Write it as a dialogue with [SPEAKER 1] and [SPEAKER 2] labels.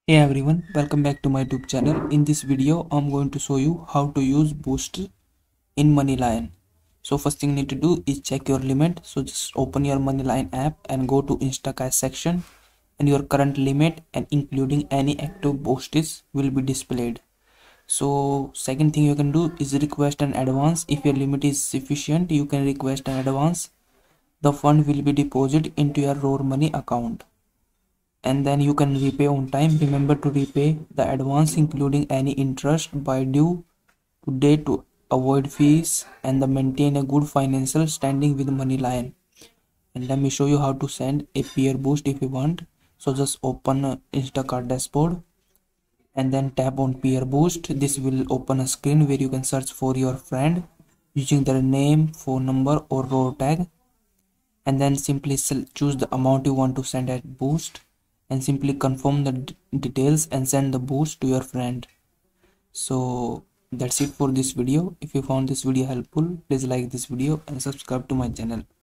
[SPEAKER 1] Hey everyone, welcome back to my YouTube channel. In this video, I'm going to show you how to use Boost in Moneylion. So first thing you need to do is check your limit. So just open your Moneylion app and go to Instacash section, and your current limit and including any active boosts will be displayed. So second thing you can do is request an advance. If your limit is sufficient, you can request an advance. The fund will be deposited into your Roar Money account, and then you can repay on time. Remember to repay the advance including any interest by due today to avoid fees and maintain a good financial standing with Moneylion. And let me show you how to send a peer boost if you want. So just open Instacart dashboard and then tap on peer boost. This will open a screen where you can search for your friend using their name, phone number or raw tag, and then simply choose the amount you want to send at boost and simply confirm the details and send the boost to your friend. So that's it for this video. If you found this video helpful, please like this video and subscribe to my channel.